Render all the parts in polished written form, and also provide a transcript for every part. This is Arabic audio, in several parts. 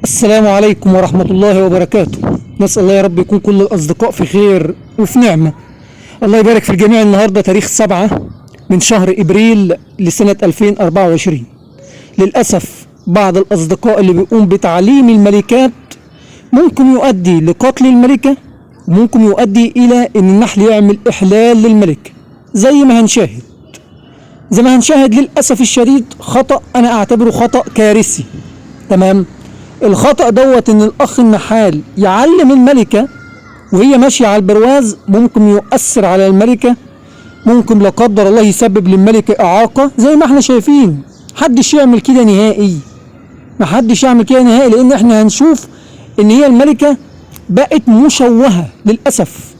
السلام عليكم ورحمة الله وبركاته. نسأل الله يا رب يكون كل الأصدقاء في خير وفي نعمة. الله يبارك في الجميع. النهاردة تاريخ 7 من شهر إبريل لسنة 2024. للأسف بعض الأصدقاء اللي بيقوم بتعليم الملكات ممكن يؤدي لقتل الملكة، وممكن يؤدي إلى أن النحل يعمل إحلال للملك زي ما هنشاهد. للأسف الشديد خطأ أنا أعتبره خطأ كارثي. تمام. الخطأ دوت ان الاخ النحال يعلم الملكة وهي ماشية على البرواز، ممكن يؤثر على الملكة، ممكن لا قدر الله يسبب للملكة اعاقة زي ما احنا شايفين. محدش يعمل كده نهائي، لان احنا هنشوف ان هي الملكة بقت مشوهة للأسف.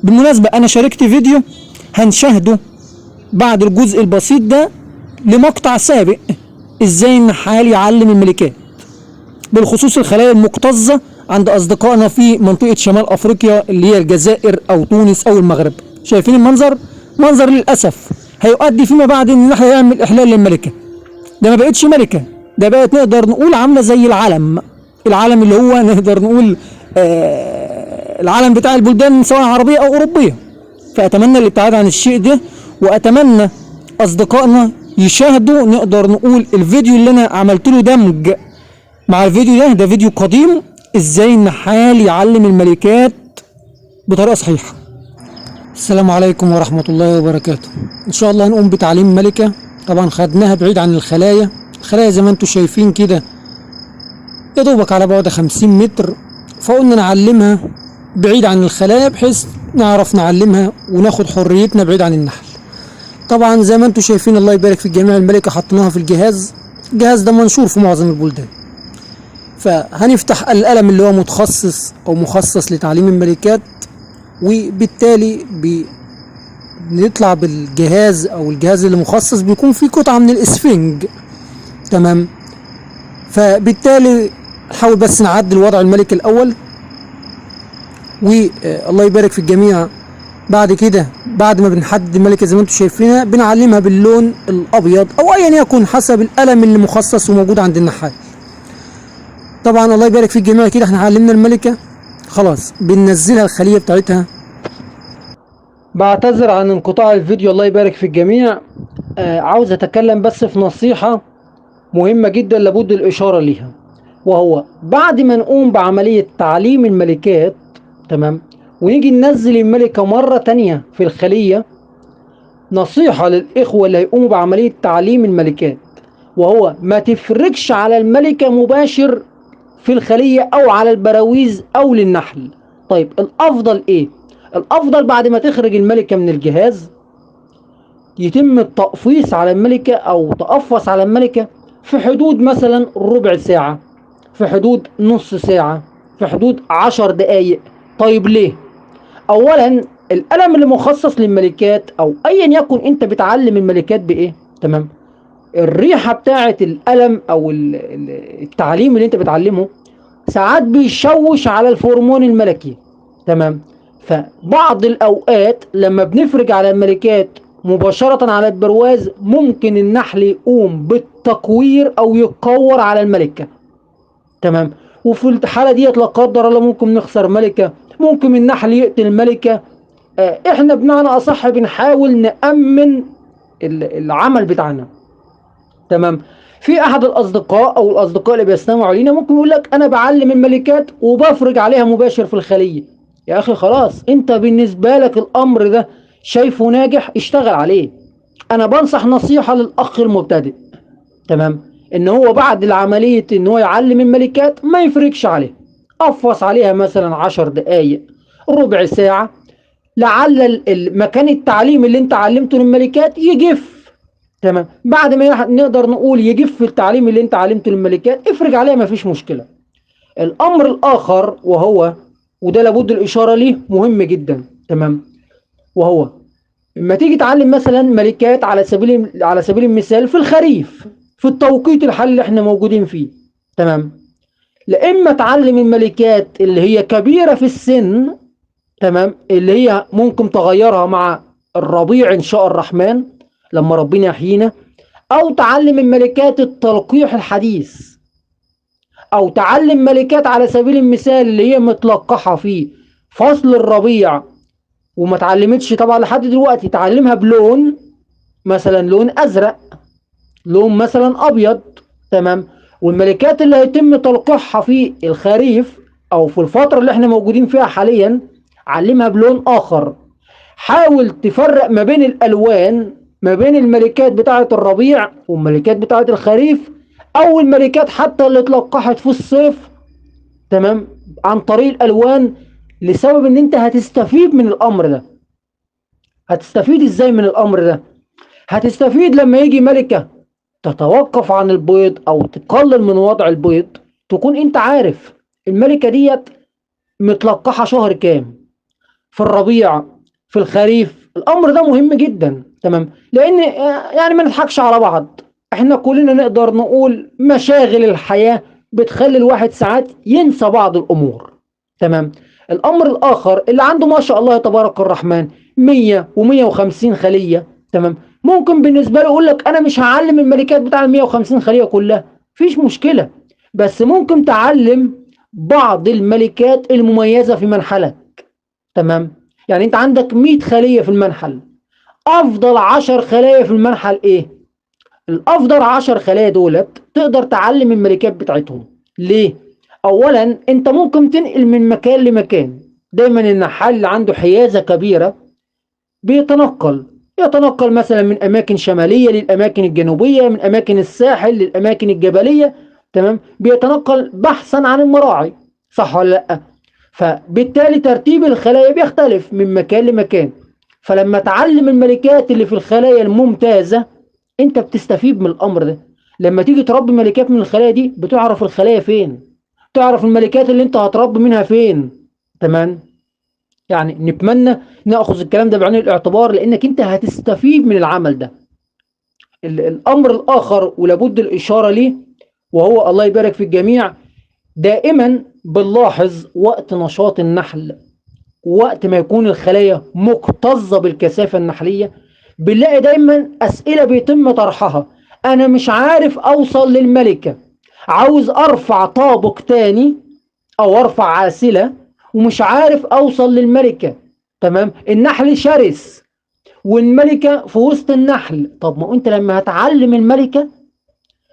بالمناسبة انا شاركت فيديو هنشاهده بعد الجزء البسيط ده لمقطع سابق ازاي النحال يعلم الملكات، بالخصوص الخلايا المكتظة عند أصدقائنا في منطقة شمال أفريقيا اللي هي الجزائر أو تونس أو المغرب. شايفين المنظر؟ منظر للأسف هيؤدي فيما بعد إن احنا يعمل إحلال للملكة. ده ما بقتش ملكة، ده بقت نقدر نقول عاملة زي العلم اللي هو نقدر نقول العلم بتاع البلدان سواء عربية أو أوروبية. فأتمنى الابتعاد عن الشيء ده، وأتمنى أصدقائنا يشاهدوا نقدر نقول الفيديو اللي أنا عملت له دمج مع الفيديو ده فيديو قديم ازاي النحال يعلم الملكات بطريقة صحيحة. السلام عليكم ورحمة الله وبركاته. ان شاء الله هنقوم بتعليم ملكة. طبعا خدناها بعيد عن الخلايا زي ما انتم شايفين كده يا دوبك على بعد 50 متر، فقلنا نعلمها بعيد عن الخلايا بحيث نعرف نعلمها وناخد حريتنا بعيد عن النحل. طبعا زي ما انتم شايفين الله يبارك في الجميع الملكة حطيناها في الجهاز ده منشور في معظم البلدان. فهنفتح القلم اللي هو مخصص لتعليم الملكات، وبالتالي بنطلع بالجهاز او الجهاز اللي مخصص بيكون فيه قطعة من الاسفنج. تمام. فبالتالي نحاول بس نعدل وضع الملك الاول، والله يبارك في الجميع. بعد كده بعد ما بنحدد الملكة زي ما انتم شايفينها بنعلمها باللون الابيض او ايا يكن حسب القلم اللي مخصص وموجود عند النحال. طبعا الله يبارك في الجميع كده احنا علمنا الملكة خلاص، بننزلها الخلية بتاعتها. بعتذر عن انقطاع الفيديو الله يبارك في الجميع. عاوز اتكلم بس في نصيحة مهمة جدا لابد الاشارة ليها، وهو بعد ما نقوم بعملية تعليم الملكات تمام ونيجي ننزل الملكة مرة تانية في الخلية، نصيحة للإخوة اللي هيقوموا بعملية تعليم الملكات، وهو ما تفرجش على الملكة مباشر في الخلية او على البراويز او للنحل. طيب الافضل ايه؟ الافضل بعد ما تخرج الملكة من الجهاز يتم التقفيص على الملكة او تقفص على الملكة في حدود مثلا ربع ساعة، في حدود نص ساعة، في حدود 10 دقايق. طيب ليه؟ اولا القلم اللي مخصص للملكات او ايا يكن انت بتعلم الملكات بايه، تمام، الريحة بتاعت القلم او التعليم اللي انت بتعلمه ساعات بيشوش على الفورمون الملكي. تمام. فبعض الاوقات لما بنفرج على الملكات مباشرة على البرواز ممكن النحل يقوم بالتقوير او يتقور على الملكة. تمام. وفي الحالة ديت لا قدر الله ممكن نخسر ملكة، ممكن النحل يقتل ملكة. احنا بمعنى اصح بنحاول نأمن العمل بتاعنا. تمام. في احد الاصدقاء او الاصدقاء اللي بيستمعوا لينا ممكن يقول لك انا بعلم الملكات وبفرج عليها مباشر في الخلية. يا اخي خلاص، انت بالنسبة لك الامر ده شايفه ناجح، اشتغل عليه. انا بنصح نصيحة للاخ المبتدئ، تمام، ان هو بعد العملية ان هو يعلم الملكات ما يفرقش عليه، قفص عليها مثلا 10 دقايق ربع ساعة، لعل المكان التعليم اللي انت علمته للملكات يجف. تمام. بعد ما نقدر نقول يجف التعليم اللي انت علمته للملكات افرج عليها مفيش مشكلة. الامر الاخر وهو وده لابد الاشارة ليه مهم جدا، تمام، وهو لما تيجي تعلم مثلا ملكات على سبيل المثال في الخريف في التوقيت الحالي اللي احنا موجودين فيه، تمام، لا اما تعلم الملكات اللي هي كبيرة في السن، تمام، اللي هي ممكن تغيرها مع الربيع ان شاء الرحمن لما ربنا يحيينا، او تعلم الملكات التلقيح الحديث، او تعلم ملكات على سبيل المثال اللي هي متلقحة في فصل الربيع وما اتعلمتش طبعا لحد دلوقتي، تعلمها بلون مثلا لون ازرق، لون مثلا ابيض، تمام. والملكات اللي هيتم تلقيحها في الخريف او في الفترة اللي احنا موجودين فيها حاليا علمها بلون اخر. حاول تفرق ما بين الالوان، ما بين الملكات بتاعة الربيع والملكات بتاعة الخريف، او الملكات حتى اللي اتلقحت في الصيف، تمام، عن طريق الالوان، لسبب ان انت هتستفيد من الامر ده. هتستفيد ازاي من الامر ده؟ هتستفيد لما يجي ملكة تتوقف عن البيض او تقلل من وضع البيض، تكون انت عارف الملكة ديت متلقحة شهر كام، في الربيع، في الخريف. الامر ده مهم جدا، تمام، لان يعني ما نضحكش على بعض، احنا كلنا نقدر نقول مشاغل الحياة بتخلي الواحد ساعات ينسى بعض الامور، تمام. الامر الاخر اللي عنده ما شاء الله تبارك الرحمن 100 و150 خلية، تمام، ممكن بالنسبة له يقول لك انا مش هعلم الملكات بتاع ال 150 خلية كلها، مفيش مشكلة، بس ممكن تعلم بعض الملكات المميزة في منحلك، تمام. يعني انت عندك 100 خلية في المنحل، افضل 10 خلايا في المنحل ايه؟ الافضل 10 خلايا دولت تقدر تعلم الملكات بتاعتهم. ليه؟ اولا انت ممكن تنقل من مكان لمكان، دايما النحال اللي عنده حيازة كبيرة يتنقل مثلا من اماكن شمالية للاماكن الجنوبية، من اماكن الساحل للاماكن الجبلية، تمام، بيتنقل بحثا عن المراعي، صح ولا لا؟ فبالتالي ترتيب الخلايا بيختلف من مكان لمكان. فلما تعلم الملكات اللي في الخلايا الممتازة انت بتستفيد من الامر ده. لما تيجي تربي ملكات من الخلايا دي بتعرف الخلايا فين، تعرف الملكات اللي انت هتربي منها فين، تمام. يعني نتمنى ناخذ الكلام ده بعين الاعتبار، لانك انت هتستفيد من العمل ده. الامر الاخر ولابد الاشارة ليه، وهو الله يبارك في الجميع، دائما بنلاحظ وقت نشاط النحل، وقت ما يكون الخلايا مكتظة بالكثافة النحلية، بنلاقي دايما أسئلة بيتم طرحها. أنا مش عارف أوصل للملكة، عاوز أرفع طابق تاني أو أرفع عاسلة ومش عارف أوصل للملكة، تمام. النحل شرس والملكة في وسط النحل. طب ما أنت لما هتعلم الملكة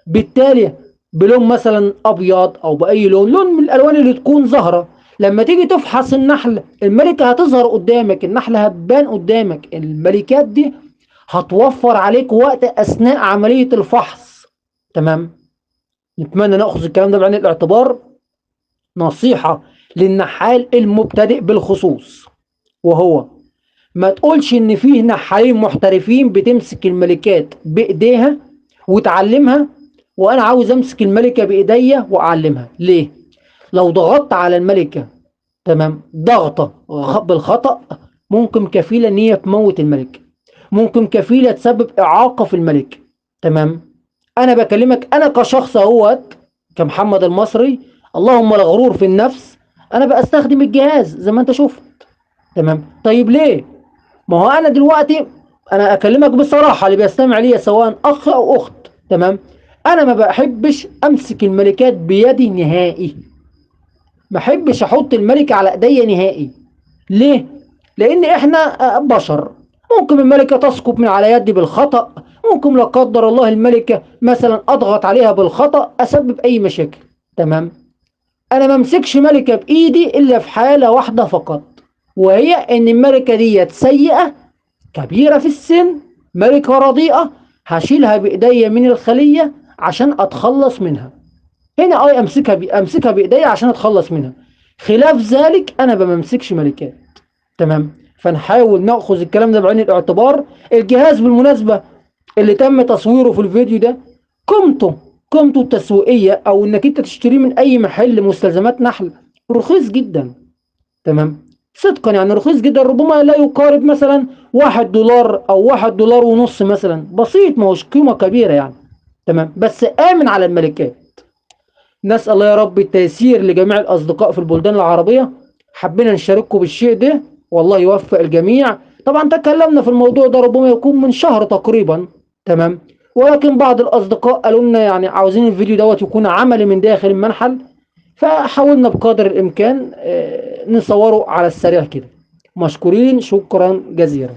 بالتالي بلون مثلا ابيض او باي لون من الالوان اللي تكون ظاهره، لما تيجي تفحص النحل الملكه هتظهر قدامك، النحل هتبان قدامك، الملكات دي هتوفر عليك وقت اثناء عمليه الفحص، تمام. نتمنى ناخذ الكلام ده بعين الاعتبار. نصيحه للنحال المبتدئ بالخصوص، وهو ما تقولش ان فيه نحالين محترفين بتمسك الملكات بايديها وتعلمها، وانا عاوز امسك الملكة بايديا واعلمها. ليه؟ لو ضغطت على الملكة، تمام، ضغطة بالخطأ، ممكن كفيلة ان هي تموت الملكة، ممكن كفيلة تسبب اعاقة في الملكة، تمام. انا بكلمك انا كشخص اهوت، كمحمد المصري، اللهم لا غرور في النفس، انا بستخدم الجهاز زي ما انت شفت، تمام. طيب ليه؟ ما هو انا دلوقتي، انا اكلمك بصراحة اللي بيستمع لي سواء اخ او اخت، تمام، انا ما بحبش امسك الملكات بيدي نهائي، ما بحبش احط الملكة على ايديا نهائي. ليه؟ لان احنا بشر، ممكن الملكة تسقط من على يدي بالخطأ، ممكن لا قدر الله الملكة مثلا اضغط عليها بالخطأ اسبب اي مشاكل، تمام. انا ما امسكش ملكة بايدي الا في حالة واحدة فقط، وهي ان الملكة ديت سيئة، كبيرة في السن، ملكة رديئة، هشيلها بإيديا من الخلية عشان أتخلص منها. هنا أمسكها بإيديا عشان أتخلص منها. خلاف ذلك أنا ما بمسكش ملكات، تمام. فنحاول نأخذ الكلام ده بعين الاعتبار. الجهاز بالمناسبة اللي تم تصويره في الفيديو ده، قيمته التسويقية أو إنك أنت تشتريه من أي محل مستلزمات نحل رخيص جدا، تمام. صدقا يعني رخيص جدا، ربما لا يقارب مثلا 1 دولار او 1 دولار ونص مثلا، بسيط، ما هوش قيمة كبيرة يعني، تمام، بس آمن على الملكات. نسأل الله يا رب التيسير لجميع الأصدقاء في البلدان العربية. حبينا نشارككم بالشيء ده، والله يوفق الجميع. طبعا تكلمنا في الموضوع ده ربما يكون من شهر تقريبا، تمام، ولكن بعض الأصدقاء قالوا لنا يعني عاوزين الفيديو دوت يكون عملي من داخل المنحل، فحاولنا بقدر الإمكان نصوره على السريع كده. مشكورين، شكرا جزيلا.